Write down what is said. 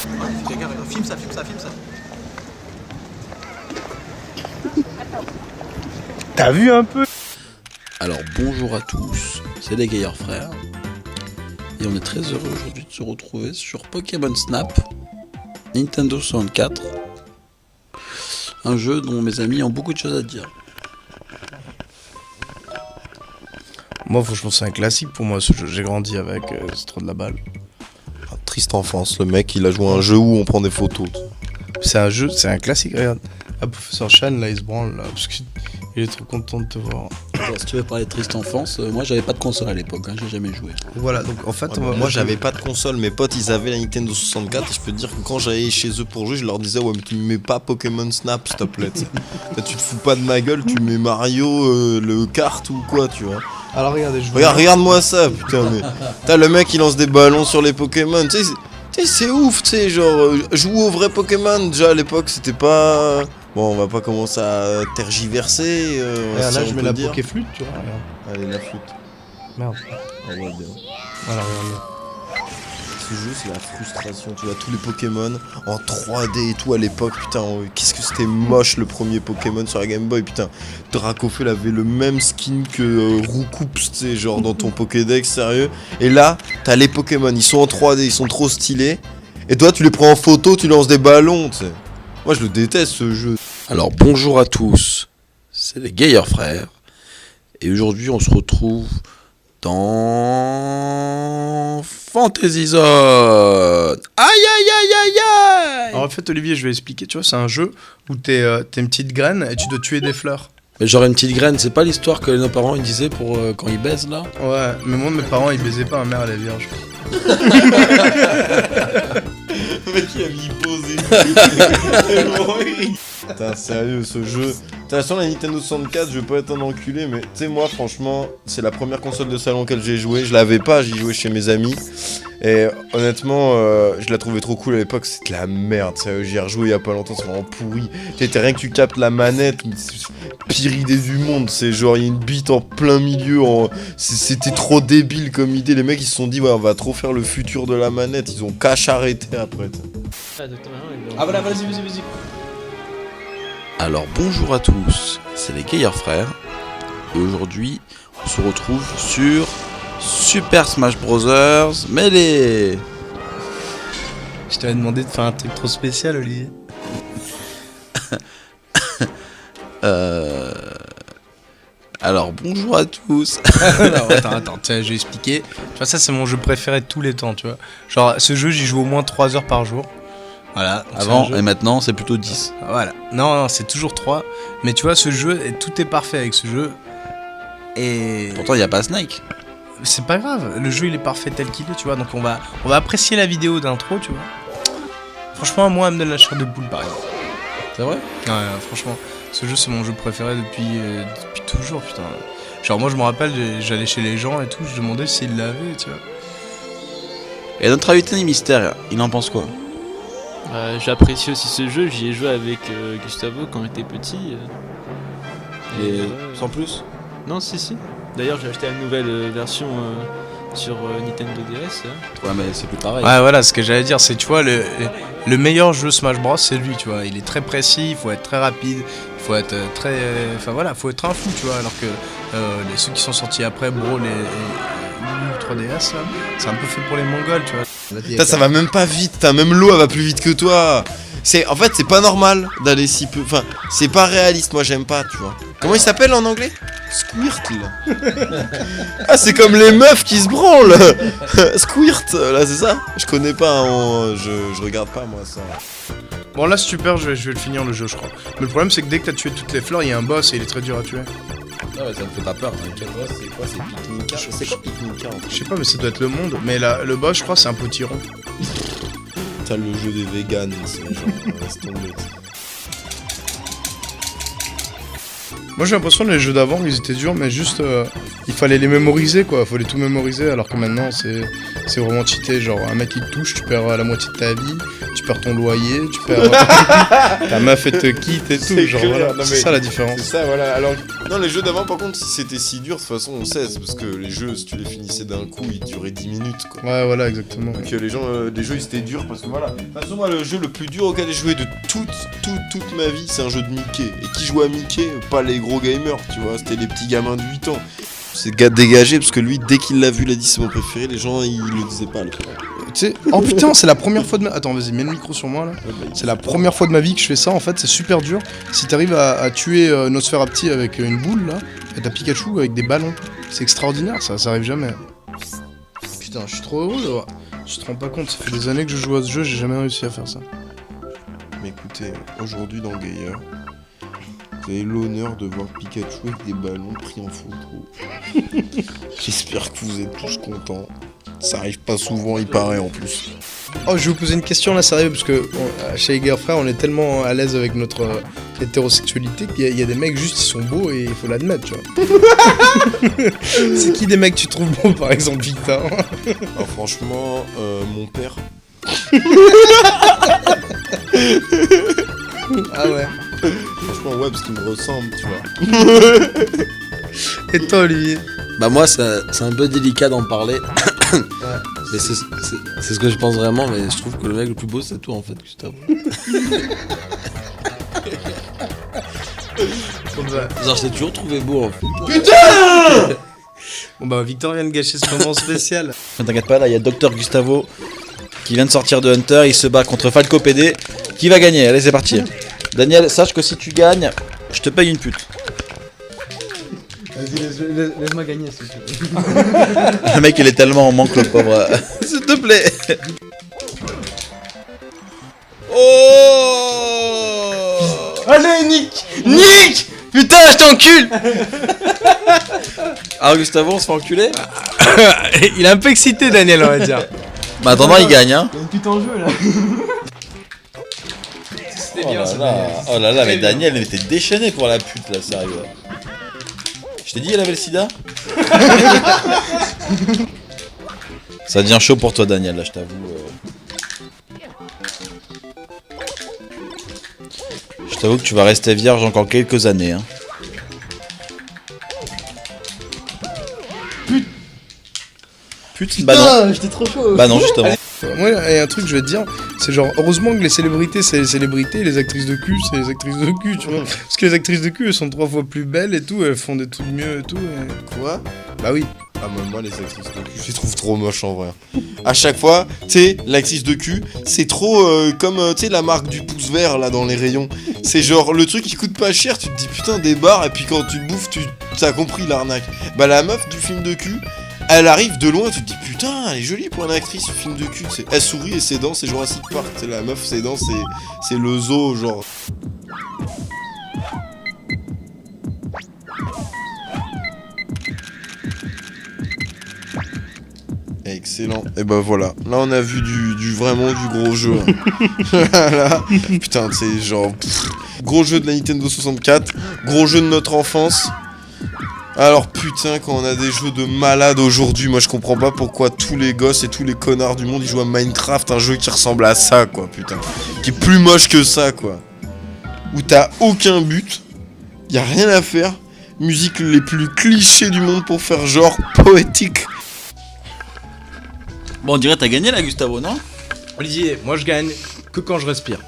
Ouais, il fait caca, regarde. Filme ça. T'as vu un peu? Alors bonjour à tous, c'est les Gaillard Frères. Et on est très heureux aujourd'hui de se retrouver sur Pokémon Snap, Nintendo 64. Un jeu dont mes amis ont beaucoup de choses à dire. Moi, franchement, c'est un classique pour moi ce jeu. J'ai grandi avec, c'est trop de la balle. Triste enfance, le mec il a joué à un jeu où on prend des photos. C'est un jeu, c'est un classique, regarde. Ah, professeur Chan, là, il se branle, là, parce qu'il est trop content de te voir. Si tu veux parler de triste enfance, moi j'avais pas de console à l'époque, j'ai jamais joué. Voilà, donc en fait, Moi j'avais pas de console, mes potes ils avaient la Nintendo 64 et je peux te dire que quand j'allais chez eux pour jouer, je leur disais ouais mais tu me mets pas Pokémon Snap s'il te plaît. Tu te fous pas de ma gueule, tu mets Mario, le kart ou quoi tu vois. alors regardez, Regarde-moi ça putain mais. T'as le mec il lance des ballons sur les Pokémon, tu sais c'est ouf, tu sais genre jouer au vrai Pokémon déjà à l'époque c'était pas. Bon, on va pas commencer à tergiverser. Regarde, si là, on je mets peut la dire. Pokéflûte, tu vois, regarde. Allez, la flûte. Merde. On voit bien. Voilà, regarde. Ce jeu, c'est la frustration. Tu vois, tous les Pokémon en 3D et tout à l'époque. Putain, qu'est-ce que c'était moche le premier Pokémon sur la Game Boy. Putain, Dracofeu avait le même skin que Roucoups, tu sais, genre dans ton Pokédex, sérieux. Et là, t'as les Pokémon, ils sont en 3D, ils sont trop stylés. Et toi, tu les prends en photo, tu lances des ballons, tu sais. Moi, je le déteste ce jeu. Alors bonjour à tous, c'est les Gaillard Frères. Et aujourd'hui on se retrouve dans Fantasy Zone. Aïe aïe aïe aïe aïe. Alors en fait, Olivier, je vais expliquer, tu vois, c'est un jeu où t'es une petite graine et tu dois tuer des fleurs. Mais genre une petite graine, c'est pas l'histoire que nos parents ils disaient pour quand ils baisent là? Ouais, mais moi, mes parents, ils baisaient pas, ma mère, elle est vierge. Le mec il a mis posé. Putain, sérieux, ce jeu. T'as sur la Nintendo 64, je veux pas être un enculé, mais tu sais, moi, franchement, c'est la première console de salon auquel j'ai joué. Je l'avais pas, j'y jouais chez mes amis. Et honnêtement, je la trouvais trop cool à l'époque, c'était de la merde. Sérieux, j'y ai rejoué il y a pas longtemps, c'est vraiment pourri. T'es rien que tu captes la manette, pire idée du monde. C'est genre, il y a une bite en plein milieu. C'était trop débile comme idée. Les mecs, ils se sont dit, ouais, on va trop faire le futur de la manette. Ils ont qu'à arrêter après. Ah voilà, vas-y. Alors bonjour à tous, c'est les Gaillard Frères. Et aujourd'hui on se retrouve sur Super Smash Bros. Melee. Je t'avais demandé de faire un truc trop spécial, Olivier. Alors bonjour à tous. Non, attends, tiens, je vais expliquer. Tu vois, ça, c'est mon jeu préféré de tous les temps, tu vois. Genre, ce jeu, j'y joue au moins 3 heures par jour. Voilà. Avant et maintenant c'est plutôt 10. Voilà. Non, c'est toujours 3. Mais tu vois, ce jeu, tout est parfait avec ce jeu. Et Pourtant il n'y a pas Snake. c'est pas grave. Le jeu, il est parfait tel qu'il est, tu vois. Donc, on va apprécier la vidéo d'intro, tu vois. Franchement, moi, elle me donne la chair de poule, par exemple. C'est vrai? Ouais, franchement, ce jeu, c'est mon jeu préféré depuis toujours, putain. Genre, moi, je me rappelle, j'allais chez les gens et tout, je demandais s'ils l'avaient, tu vois. Et notre invité mystère, il en pense quoi? J'apprécie aussi ce jeu, j'y ai joué avec Gustavo quand on était petit. Et sans plus? Non, si. D'ailleurs, j'ai acheté la nouvelle version sur Nintendo DS. Ouais mais c'est plus pareil. Ouais, voilà, ce que j'allais dire, c'est, tu vois, le meilleur jeu Smash Bros, c'est lui, tu vois. Il est très précis, il faut être très rapide, il faut être très... Enfin voilà, faut être un fou, tu vois. Alors que ceux qui sont sortis après, Brawl et 3DS, là, c'est un peu fait pour les Mongols, tu vois. Putain, ça va même pas vite, même l'eau elle va plus vite que toi. En fait, c'est pas normal d'aller si peu. Enfin, c'est pas réaliste, moi j'aime pas, tu vois. Comment il s'appelle en anglais? Squirtle. Ah, c'est comme les meufs qui se branlent. Squirt, là, c'est ça? Je connais pas, je regarde pas moi ça. Bon, là, super, je vais le finir le jeu, je crois. Mais le problème, c'est que dès que t'as tué toutes les fleurs, il y a un boss et il est très dur à tuer. Ah ouais, ça me fait pas peur. Quel boss, c'est quoi? C'est Picnica? C'est quoi Picnica en fait? Je sais pas, mais ça doit être le monde. Mais le boss, je crois, c'est un potiron. T'as le jeu des vegans, c'est genre, laisse tomber. Moi j'ai l'impression que les jeux d'avant ils étaient durs mais juste il fallait les mémoriser quoi, il fallait tout mémoriser alors que maintenant c'est vraiment cheaté, genre un mec il te touche, tu perds la moitié de ta vie, tu perds ton loyer, tu perds ta meuf elle te quitte et tout, C'est genre clair. voilà, Non, mais c'est ça la différence. C'est ça, voilà. Alors, non, les jeux d'avant, par contre, si c'était si dur, de toute façon, on sait. C'est parce que les jeux, si tu les finissais d'un coup, ils duraient 10 minutes, quoi. Ouais voilà exactement. Donc les gens, les jeux, ils étaient durs parce que voilà. De toute façon, moi, le jeu le plus dur auquel j'ai joué de toute ma vie, c'est un jeu de Mickey. Et qui jouait à Mickey? Pas les gros gamers, tu vois. C'était les petits gamins de 8 ans. C'est gars dégagé parce que lui, dès qu'il l'a vu, il a dit c'est mon préféré. Les gens, ils le disaient pas. Tu sais, oh putain, c'est la première fois de ma... Attends, vas-y, mets le micro sur moi là. C'est la première fois de ma vie que je fais ça, en fait, c'est super dur. Si t'arrives à tuer Nosferapti avec une boule là, et t'as Pikachu avec des ballons, c'est extraordinaire, ça arrive jamais. Putain, je suis trop heureux, je te rends pas compte, ça fait des années que je joue à ce jeu, j'ai jamais réussi à faire ça. Mais écoutez, aujourd'hui dans Gaillard, vous avez l'honneur de voir Pikachu avec des ballons pris en photo. J'espère que vous êtes tous contents. Ça arrive pas souvent, il paraît en plus. Oh, je vais vous poser une question là, sérieux, parce que chez les Gaillard Frères, on est tellement à l'aise avec notre hétérosexualité qu'il y a des mecs juste ils sont beaux et il faut l'admettre, tu vois. C'est qui des mecs que tu trouves beaux, par exemple, Victor? Alors franchement, mon père. Ah ouais. Franchement, ouais, parce qu'il me ressemble, tu vois. Et toi, Olivier? Bah moi c'est un peu délicat d'en parler. Mais c'est ce que je pense vraiment, mais je trouve que le mec le plus beau c'est toi en fait, Gustavo. Genre je t'ai toujours trouvé beau en fait. Bon bah Victor vient de gâcher ce moment spécial. Ne t'inquiète pas, là il y a Dr Gustavo qui vient de sortir de Hunter, il se bat contre Falco PD. Qui va gagner? Allez c'est parti. Daniel, sache que si tu gagnes, je te paye une pute. Vas-y, laisse-moi gagner s'il te plaît. Le mec il est tellement en manque le pauvre. S'il te plaît. Oh. Allez, Nick! Nick! Putain, je t'encule. Alors Gustavo, on se fait enculer? Il est un peu excité, Daniel, on va dire. Bah attendant, il gagne hein. Il y a une pute en jeu là. Oh là là, mais Daniel il était déchaîné pour la pute là, sérieux. Je t'ai dit, elle avait le sida. Ça devient chaud pour toi, Daniel, là, je t'avoue. Je t'avoue que tu vas rester vierge encore quelques années. Hein. Putain, bah non. J'étais trop chaud. Bah non, justement. Moi, il y a un truc que je vais te dire, c'est genre, heureusement que les célébrités, c'est les célébrités, et les actrices de cul, c'est les actrices de cul, tu vois. Parce que les actrices de cul, elles sont 3 fois plus belles et tout, elles font des trucs mieux et tout. Et... Quoi? Bah oui. Ah, moi, les actrices de cul, je les trouve trop moches en vrai. À chaque fois, tu sais, l'actrice de cul, c'est trop comme, tu sais, la marque du pouce vert là dans les rayons. C'est genre le truc qui coûte pas cher, tu te dis putain, des barres, et puis quand tu le bouffes, t'as compris l'arnaque. Bah, la meuf du film de cul, elle arrive de loin, tu te dis putain, elle est jolie pour une actrice, ce film de cul. Elle sourit et ses dents, c'est Jurassic Park. C'est la meuf, ses dents, c'est le zoo, genre. Excellent. Et bah voilà. Là, on a vu vraiment du gros jeu. Là, putain, c'est genre gros jeu de la Nintendo 64, gros jeu de notre enfance. Alors putain, quand on a des jeux de malades aujourd'hui, moi je comprends pas pourquoi tous les gosses et tous les connards du monde ils jouent à Minecraft, un jeu qui ressemble à ça quoi, putain. Qui est plus moche que ça quoi. Où t'as aucun but, y a rien à faire, musique les plus clichés du monde pour faire genre poétique. Bon, on dirait que t'as gagné là, Gustavo, non? Olivier, moi je gagne que quand je respire.